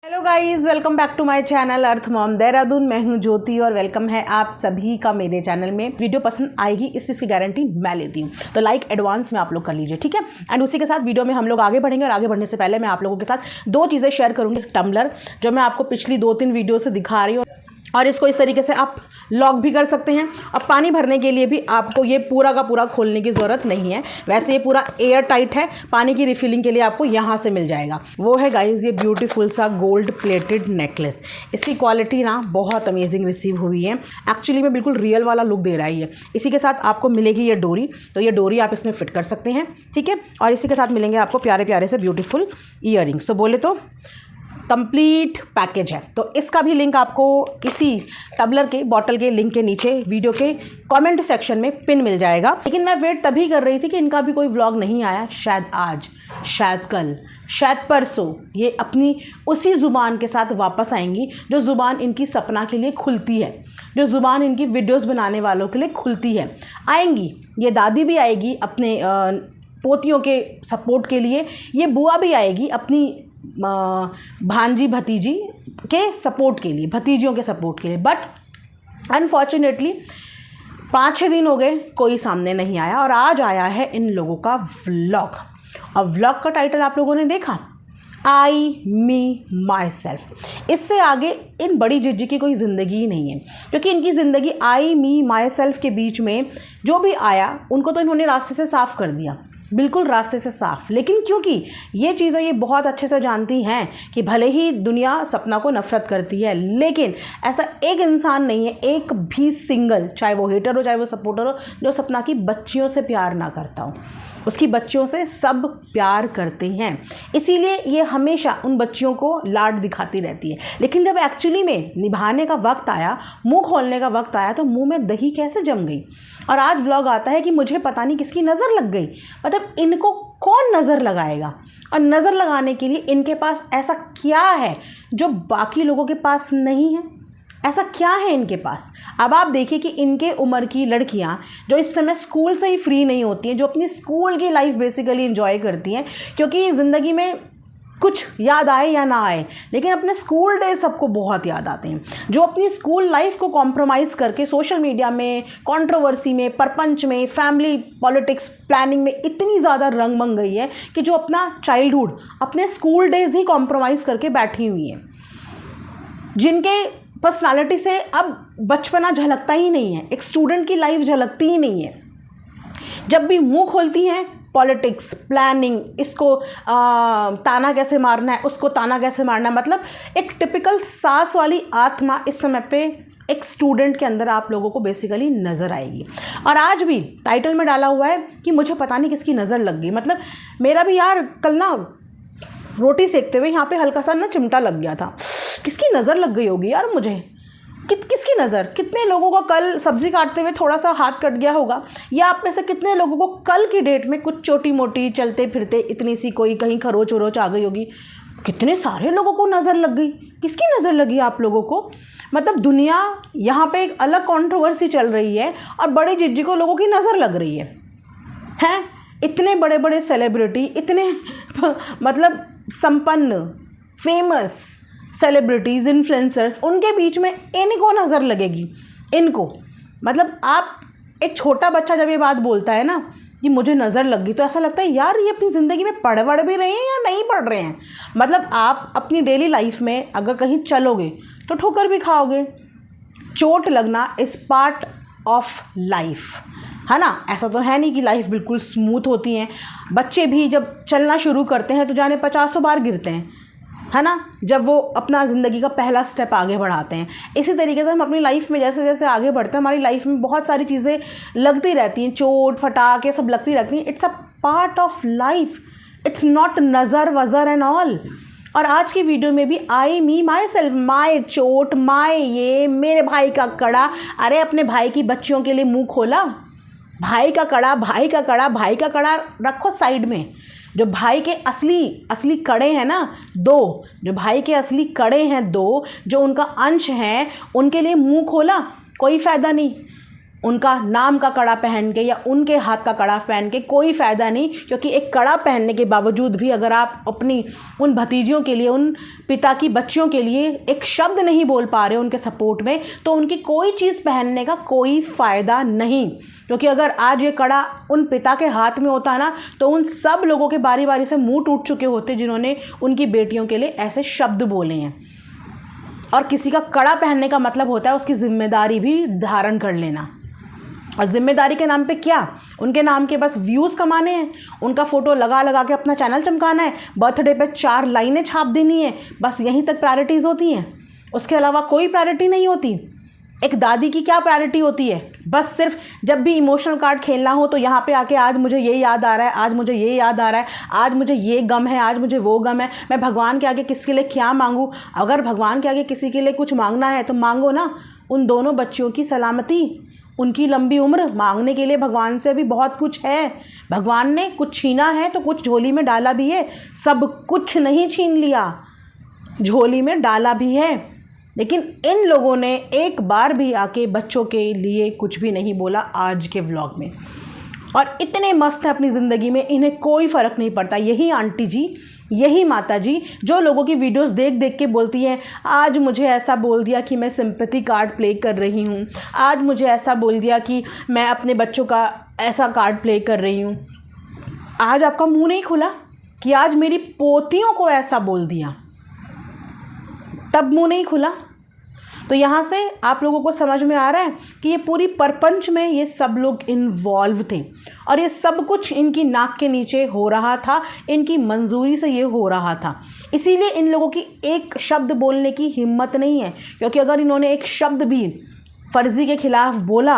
Hello guys, welcome back to my channel Earth Mom Dehradun. मैं हूं ज्योति और वेलकम है आप सभी का मेरे चैनल में। वीडियो पसंद आएगी इस चीज़ की गारंटी मैं लेती हूं, तो लाइक एडवांस में आप लोग कर लीजिए, ठीक है। एंड उसी के साथ वीडियो में हम लोग आगे बढ़ेंगे और आगे बढ़ने से पहले मैं आप लोगों के साथ दो चीज़ें शेयर करूँगी। टम्बलर जो मैं आपको पिछली 2-3 वीडियो से दिखा रही हूँ और इसको इस तरीके से आप लॉक भी कर सकते हैं। और पानी भरने के लिए भी आपको ये पूरा का पूरा खोलने की ज़रूरत नहीं है। वैसे ये पूरा एयर टाइट है, पानी की रिफिलिंग के लिए आपको यहाँ से मिल जाएगा। वो है गाइस ये ब्यूटीफुल सा गोल्ड प्लेटेड नेकलेस। इसकी क्वालिटी ना बहुत अमेजिंग रिसीव हुई है। एक्चुअली में बिल्कुल रियल वाला लुक दे रहा है ये। इसी के साथ आपको मिलेगी ये डोरी, तो ये डोरी आप इसमें फिट कर सकते हैं, ठीक है। और इसी के साथ मिलेंगे आपको प्यारे प्यारे से ब्यूटीफुल ईयररिंग्स। तो बोले तो कंप्लीट पैकेज है। तो इसका भी लिंक आपको इसी टम्बलर के बॉटल के लिंक के नीचे वीडियो के कमेंट सेक्शन में पिन मिल जाएगा। लेकिन मैं वेट तभी कर रही थी कि इनका भी कोई व्लॉग नहीं आया। शायद आज, शायद कल, शायद परसों ये अपनी उसी ज़ुबान के साथ वापस आएंगी जो ज़ुबान इनकी सपना के लिए खुलती है, जो ज़ुबान इनकी वीडियोस बनाने वालों के लिए खुलती है। आएंगी, ये दादी भी आएगी अपने पोतियों के सपोर्ट के लिए, ये बुआ भी आएगी अपनी भांजी भतीजी के सपोर्ट के लिए, भतीजियों के सपोर्ट के लिए। बट अनफॉर्चुनेटली 5-6 दिन हो गए कोई सामने नहीं आया और आज आया है इन लोगों का व्लॉग। और व्लॉग का टाइटल आप लोगों ने देखा, आई मी माई सेल्फ। इससे आगे इन बड़ी जिज्जी की कोई ज़िंदगी ही नहीं है, क्योंकि इनकी ज़िंदगी आई मी माई सेल्फ के बीच में जो भी आया उनको तो इन्होंने रास्ते से साफ़ कर दिया, बिल्कुल रास्ते से साफ। लेकिन क्योंकि ये चीज़ें ये बहुत अच्छे से जानती हैं कि भले ही दुनिया सपना को नफरत करती है, लेकिन ऐसा एक इंसान नहीं है, एक भी सिंगल, चाहे वो हेटर हो चाहे वो सपोर्टर हो, जो सपना की बच्चियों से प्यार ना करता हो। उसकी बच्चियों से सब प्यार करते हैं, इसीलिए ये हमेशा उन बच्चियों को लाड दिखाती रहती है। लेकिन जब एक्चुअली में निभाने का वक्त आया, मुंह खोलने का वक्त आया, तो मुंह में दही कैसे जम गई। और आज व्लॉग आता है कि मुझे पता नहीं किसकी नज़र लग गई। मतलब इनको कौन नज़र लगाएगा, और नज़र लगाने के लिए इनके पास ऐसा क्या है जो बाकी लोगों के पास नहीं है। ऐसा क्या है इनके पास। अब आप देखिए कि इनके उम्र की लड़कियां जो इस समय स्कूल से ही फ्री नहीं होती हैं, जो अपनी स्कूल की लाइफ बेसिकली एंजॉय करती हैं, क्योंकि ज़िंदगी में कुछ याद आए या ना आए, लेकिन अपने स्कूल डेज सबको बहुत याद आते हैं। जो अपनी स्कूल लाइफ को कॉम्प्रोमाइज़ करके सोशल मीडिया में, कंट्रोवर्सी में, परपंच में, फैमिली पॉलिटिक्स प्लानिंग में इतनी ज़्यादा रंग मंग गई है कि जो अपना चाइल्डहुड, अपने स्कूल डेज ही कॉम्प्रोमाइज़ करके बैठी हुई हैं, जिनके पर्सनालिटी से अब बचपना झलकता ही नहीं है, एक स्टूडेंट की लाइफ झलकती ही नहीं है। जब भी मुंह खोलती हैं पॉलिटिक्स, प्लानिंग, इसको ताना कैसे मारना है, उसको ताना कैसे मारना है। मतलब एक टिपिकल सास वाली आत्मा इस समय पे एक स्टूडेंट के अंदर आप लोगों को बेसिकली नज़र आएगी। और आज भी टाइटल में डाला हुआ है कि मुझे पता नहीं किसकी नज़र लग गई। मतलब मेरा भी यार कल ना रोटी सेकते हुए यहाँ पे हल्का सा ना चिमटा लग गया था। किसकी नज़र लग गई होगी यार मुझे, किसकी नज़र। कितने लोगों को कल सब्ज़ी काटते हुए थोड़ा सा हाथ कट गया होगा, या आप में से कितने लोगों को कल की डेट में कुछ छोटी मोटी चलते फिरते इतनी सी कोई कहीं खरोच वरोच आ गई होगी। कितने सारे लोगों को नज़र लग गई। किसकी नज़र लगी आप लोगों को। मतलब दुनिया यहाँ पे एक अलग कंट्रोवर्सी चल रही है और बड़ी जिज्जी को लोगों की नज़र लग रही है। हैं इतने बड़े बड़े सेलिब्रिटी, इतने मतलब संपन्न फेमस सेलिब्रिटीज़, इन्फ्लुएंसर्स, उनके बीच में इनको नज़र लगेगी। इनको मतलब आप एक छोटा बच्चा जब ये बात बोलता है ना कि मुझे नज़र लग गई, तो ऐसा लगता है यार ये अपनी ज़िंदगी में पढ़ भी रहे हैं या नहीं पढ़ रहे हैं। मतलब आप अपनी डेली लाइफ में अगर कहीं चलोगे तो ठोकर भी खाओगे। चोट लगना इज़ पार्ट ऑफ लाइफ, है ना। ऐसा तो है नहीं कि लाइफ बिल्कुल स्मूथ होती है। बच्चे भी जब चलना शुरू करते हैं तो जाने 50 बार गिरते हैं, है ना, जब वो अपना ज़िंदगी का पहला स्टेप आगे बढ़ाते हैं। इसी तरीके से हम अपनी लाइफ में जैसे जैसे आगे बढ़ते हैं, हमारी लाइफ में बहुत सारी चीज़ें लगती रहती हैं, चोट फटाके सब लगती रहती हैं। It's a part of life, it's not नज़र वज़र एंड ऑल। और आज की वीडियो में भी आई मी माई सेल्फ, माए चोट, माए ये, मेरे भाई का कड़ा। अरे अपने भाई की बच्चियों के लिए मुँह खोला। भाई का कड़ा, भाई का कड़ा, भाई का कड़ा रखो साइड में। जो भाई के असली कड़े हैं ना दो, जो भाई के असली कड़े हैं दो, जो उनका अंश हैं, उनके लिए मुंह खोला, कोई फ़ायदा नहीं। उनका नाम का कड़ा पहन के या उनके हाथ का कड़ा पहन के कोई फ़ायदा नहीं, क्योंकि एक कड़ा पहनने के बावजूद भी अगर आप अपनी उन भतीजियों के लिए, उन पिता की बच्चियों के लिए एक शब्द नहीं बोल पा रहे हो उनके सपोर्ट में, तो उनकी कोई चीज़ पहनने का कोई फ़ायदा नहीं। क्योंकि अगर आज ये कड़ा उन पिता के हाथ में होता ना, तो उन सब लोगों के बारी बारी से मुँह टूट चुके होते जिन्होंने उनकी बेटियों के लिए ऐसे शब्द बोले हैं। और किसी का कड़ा पहनने का मतलब होता है उसकी जिम्मेदारी भी धारण कर लेना। और जिम्मेदारी के नाम पे क्या, उनके नाम के बस व्यूज़ कमाने हैं, उनका फ़ोटो लगा लगा के अपना चैनल चमकाना है, बर्थडे पे 4 लाइनें छाप देनी है, बस यहीं तक प्रायोरिटीज़ होती हैं। उसके अलावा कोई प्रायोरिटी नहीं होती। एक दादी की क्या प्रायोरिटी होती है, बस सिर्फ जब भी इमोशनल कार्ड खेलना हो तो यहाँ पे आके आज मुझे ये याद आ रहा है, आज मुझे ये याद आ रहा है, आज मुझे ये गम है, आज मुझे वो गम है, मैं भगवान के आगे किसके लिए क्या मांगूँ। अगर भगवान के आगे किसी के लिए कुछ मांगना है तो मांगो ना उन दोनों बच्चियों की सलामती, उनकी लंबी उम्र। मांगने के लिए भगवान से भी बहुत कुछ है। भगवान ने कुछ छीना है तो कुछ झोली में डाला भी है, सब कुछ नहीं छीन लिया, झोली में डाला भी है। लेकिन इन लोगों ने एक बार भी आके बच्चों के लिए कुछ भी नहीं बोला आज के व्लॉग में, और इतने मस्त हैं अपनी ज़िंदगी में, इन्हें कोई फ़र्क नहीं पड़ता। यही आंटी जी, यही माता जी जो लोगों की वीडियोस देख देख के बोलती हैं, आज मुझे ऐसा बोल दिया कि मैं सिंपैथी कार्ड प्ले कर रही हूँ, आज मुझे ऐसा बोल दिया कि मैं अपने बच्चों का ऐसा कार्ड प्ले कर रही हूँ। आज आपका मुंह नहीं खुला कि आज मेरी पोतियों को ऐसा बोल दिया, तब मुंह नहीं खुला। तो यहाँ से आप लोगों को समझ में आ रहा है कि ये पूरी परपंच में ये सब लोग इन्वॉल्व थे, और ये सब कुछ इनकी नाक के नीचे हो रहा था, इनकी मंजूरी से ये हो रहा था। इसीलिए इन लोगों की एक शब्द बोलने की हिम्मत नहीं है, क्योंकि अगर इन्होंने एक शब्द भी फ़र्ज़ी के ख़िलाफ़ बोला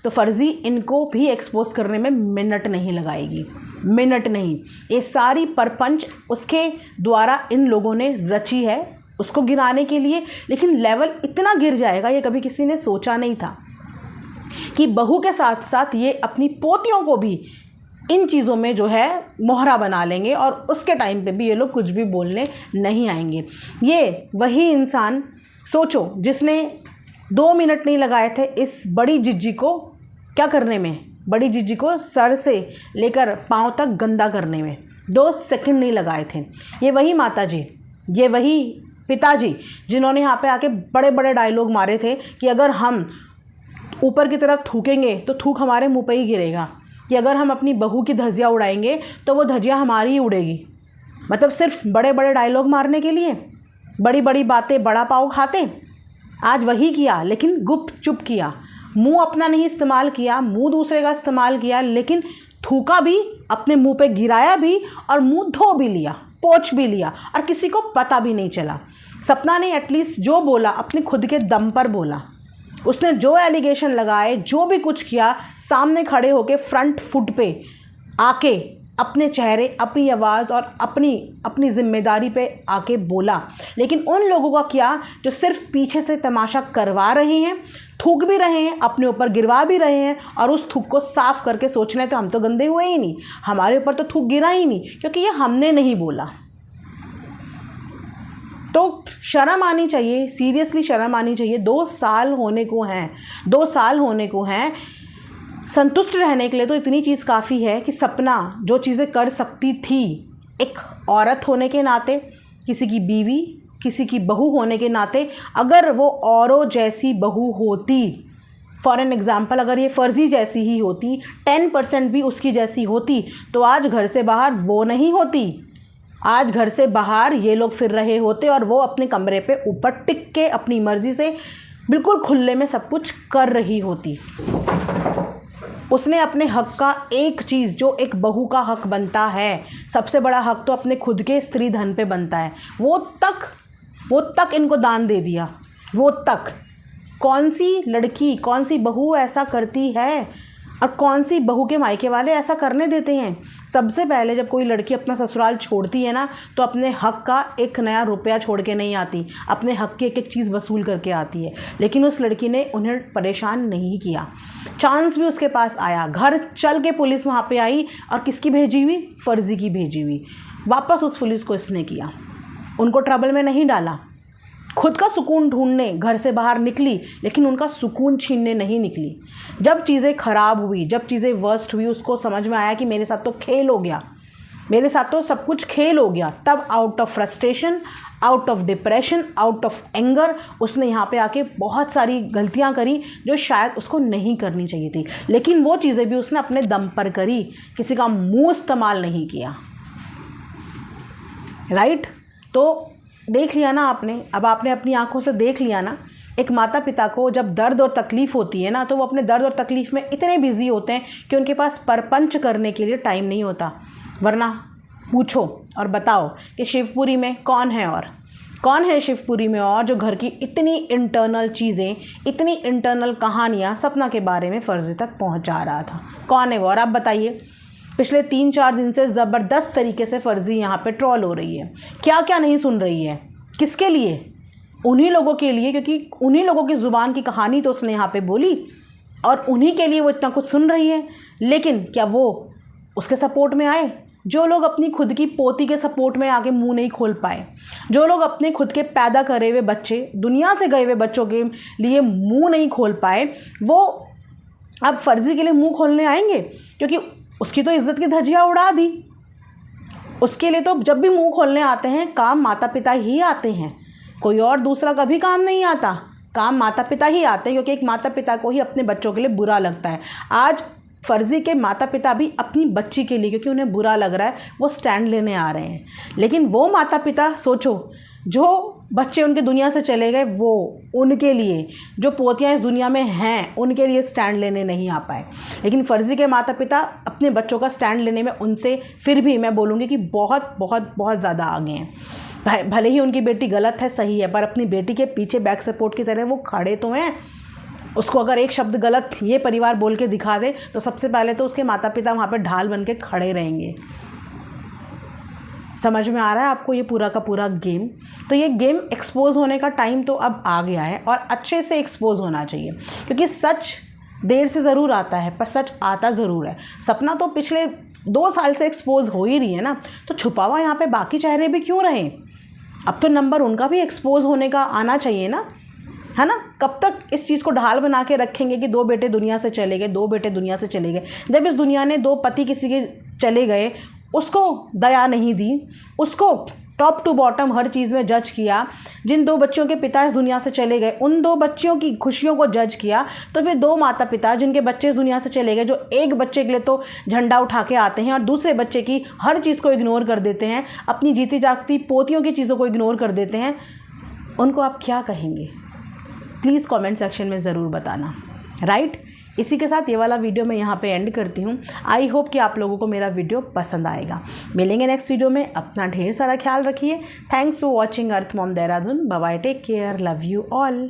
तो फ़र्ज़ी इनको भी एक्सपोज करने में मिनट नहीं लगाएगी, मिनट नहीं। ये सारी परपंच उसके द्वारा इन लोगों ने रची है, उसको गिराने के लिए। लेकिन लेवल इतना गिर जाएगा ये कभी किसी ने सोचा नहीं था कि बहू के साथ साथ ये अपनी पोतियों को भी इन चीज़ों में जो है मोहरा बना लेंगे, और उसके टाइम पे भी ये लोग कुछ भी बोलने नहीं आएंगे। ये वही इंसान सोचो जिसने 2 मिनट नहीं लगाए थे इस बड़ी जिज्जी को क्या करने में, बड़ी जिज्जी को सर से लेकर पाँव तक गंदा करने में 2 सेकंड नहीं लगाए थे। ये वही माता जी, ये वही पिताजी जिन्होंने यहाँ पे आके बड़े बड़े डायलॉग मारे थे कि अगर हम ऊपर की तरफ थूकेंगे तो थूक हमारे मुंह पे ही गिरेगा, कि अगर हम अपनी बहू की धज्जियाँ उड़ाएंगे तो वो धज्जियाँ हमारी ही उड़ेगी। मतलब सिर्फ बड़े बड़े डायलॉग मारने के लिए, बड़ी बड़ी बातें बड़ा पाव खाते। आज वही किया, लेकिन गुप चुप किया, मुंह अपना नहीं इस्तेमाल किया, मुंह दूसरे का इस्तेमाल किया, लेकिन थूका भी, अपने मुंह पे गिराया भी, और मुंह धो भी लिया, पोंछ भी लिया, और किसी को पता भी नहीं चला। सपना ने एटलीस्ट जो बोला अपने खुद के दम पर बोला। उसने जो एलिगेशन लगाए, जो भी कुछ किया, सामने खड़े होके फ्रंट फुट पे आके अपने चेहरे, अपनी आवाज़ और अपनी जिम्मेदारी पे आके बोला। लेकिन उन लोगों का क्या जो सिर्फ पीछे से तमाशा करवा रहे हैं, थूक भी रहे हैं, अपने ऊपर गिरवा भी रहे हैं, और उस थूक को साफ करके सोच रहे हैं तो हम तो गंदे हुए ही नहीं, हमारे ऊपर तो थूक गिरा ही नहीं, क्योंकि ये हमने नहीं बोला। तो शर्म आनी चाहिए, सीरियसली शर्म आनी चाहिए। 2 साल होने को हैं, 2 साल होने को हैं। संतुष्ट रहने के लिए तो इतनी चीज़ काफ़ी है कि सपना जो चीज़ें कर सकती थी एक औरत होने के नाते, किसी की बीवी, किसी की बहू होने के नाते, अगर वो औरों जैसी बहू होती, फॉर एन एग्ज़ाम्पल अगर ये फ़र्ज़ी जैसी ही होती, 10% भी उसकी जैसी होती, तो आज घर से बाहर वो नहीं होती। आज घर से बाहर ये लोग फिर रहे होते, और वो अपने कमरे पे ऊपर टिक के अपनी मर्ज़ी से बिल्कुल खुले में सब कुछ कर रही होती। उसने अपने हक का एक चीज़ जो एक बहू का हक बनता है, सबसे बड़ा हक तो अपने खुद के स्त्री धन पे बनता है, वो तक इनको दान दे दिया। वो तक कौन सी लड़की, कौन सी बहू ऐसा करती है, और कौन सी बहू के मायके वाले ऐसा करने देते हैं। सबसे पहले जब कोई लड़की अपना ससुराल छोड़ती है ना, तो अपने हक का एक नया रुपया छोड़ के नहीं आती, अपने हक की एक एक चीज़ वसूल करके आती है। लेकिन उस लड़की ने उन्हें परेशान नहीं किया, चांस भी उसके पास आया, घर चल के पुलिस वहाँ पे आई, और किसकी भेजी हुई, फ़र्ज़ी की भेजी हुई, वापस उस पुलिस को इसने किया, उनको ट्रबल में नहीं डाला, खुद का सुकून ढूंढने घर से बाहर निकली, लेकिन उनका सुकून छीनने नहीं निकली। जब चीज़ें ख़राब हुई, जब चीज़ें वर्स्ट हुई, उसको समझ में आया कि मेरे साथ तो खेल हो गया, मेरे साथ तो सब कुछ खेल हो गया। तब out of frustration, out of depression, out of anger उसने यहाँ पे आके बहुत सारी गलतियाँ करी जो शायद उसको नहीं करनी चाहिए थी, लेकिन वो चीज़ें भी उसने अपने दम पर करी, किसी का मुंह इस्तेमाल नहीं किया। राइट? तो देख लिया ना आपने, अब आपने अपनी आंखों से देख लिया ना, एक माता पिता को जब दर्द और तकलीफ़ होती है ना, तो वो अपने दर्द और तकलीफ़ में इतने बिजी होते हैं कि उनके पास परपंच करने के लिए टाइम नहीं होता। वरना पूछो और बताओ कि शिवपुरी में कौन है, और कौन है शिवपुरी में और जो घर की इतनी इंटरनल चीज़ें, इतनी इंटरनल कहानियाँ सपना के बारे में फ़र्ज़ी तक पहुँचा रहा था? कौन है वो? और आप बताइए। पिछले 3-4 दिन से ज़बरदस्त तरीके से फ़र्ज़ी यहाँ पे ट्रोल हो रही है। क्या क्या नहीं सुन रही है? किसके लिए? उन्हीं लोगों के लिए, क्योंकि उन्हीं लोगों की ज़ुबान की कहानी तो उसने यहाँ पे बोली और उन्हीं के लिए वो इतना कुछ सुन रही है। लेकिन क्या वो उसके सपोर्ट में आए? जो लोग अपनी खुद की पोती के सपोर्ट में आके मुंह नहीं खोल पाए, जो लोग अपने खुद के पैदा करे हुए बच्चे, दुनिया से गए हुए बच्चों के लिए मुंह नहीं खोल पाए, वो अब फ़र्ज़ी के लिए मुंह खोलने आएंगे? क्योंकि उसकी तो इज़्ज़त की धज्जियाँ उड़ा दी। उसके लिए तो जब भी मुंह खोलने आते हैं काम माता पिता ही आते हैं, कोई और दूसरा कभी काम नहीं आता। काम माता पिता ही आते हैं, क्योंकि एक माता पिता को ही अपने बच्चों के लिए बुरा लगता है। आज फ़र्ज़ी के माता पिता भी अपनी बच्ची के लिए, क्योंकि उन्हें बुरा लग रहा है, वो स्टैंड लेने आ रहे हैं। लेकिन वो माता पिता, सोचो, जो बच्चे उनके दुनिया से चले गए, वो उनके लिए, जो पोतियाँ इस दुनिया में हैं, उनके लिए स्टैंड लेने नहीं आ पाए। लेकिन फ़र्ज़ी के माता पिता अपने बच्चों का स्टैंड लेने में उनसे फिर भी मैं बोलूँगी कि बहुत बहुत बहुत ज़्यादा आगे हैं। भले ही उनकी बेटी गलत है, सही है, पर अपनी बेटी के पीछे बैक सपोर्ट की तरह वो खड़े तो हैं। उसको अगर एक शब्द गलत ये परिवार बोल के दिखा दे, तो सबसे पहले तो उसके माता पिता वहाँ पे ढाल बन के खड़े रहेंगे। समझ में आ रहा है आपको ये पूरा का पूरा गेम? तो ये गेम एक्सपोज होने का टाइम तो अब आ गया है, और अच्छे से एक्सपोज होना चाहिए, क्योंकि सच देर से ज़रूर आता है, पर सच आता ज़रूर है। सपना तो पिछले 2 साल से एक्सपोज हो ही रही है ना, तो छुपा हुआ यहाँ पे बाकी चेहरे भी क्यों रहें? अब तो नंबर उनका भी एक्सपोज होने का आना चाहिए ना, है ना? कब तक इस चीज़ को ढाल बना के रखेंगे कि 2 बेटे दुनिया से चले गए, 2 बेटे दुनिया से चले गए? जब इस दुनिया ने 2 पति किसी के चले गए, उसको दया नहीं दी, उसको टॉप टू बॉटम हर चीज़ में जज किया। जिन 2 बच्चों के पिता इस दुनिया से चले गए, उन 2 बच्चियों की खुशियों को जज किया, तो फिर 2 माता पिता जिनके बच्चे इस दुनिया से चले गए, जो एक बच्चे के लिए तो झंडा उठा के आते हैं और दूसरे बच्चे की हर चीज़ को इग्नोर कर देते हैं, अपनी जीती जागती पोतियों की चीज़ों को इग्नोर कर देते हैं, उनको आप क्या कहेंगे? प्लीज़ कमेंट सेक्शन में ज़रूर बताना। राइट? इसी के साथ ये वाला वीडियो मैं यहाँ पे एंड करती हूँ। आई होप कि आप लोगों को मेरा वीडियो पसंद आएगा। मिलेंगे नेक्स्ट वीडियो में। अपना ढेर सारा ख्याल रखिए। Thanks for watching Earth Mom Dehradun. Bye bye, take care, love you all.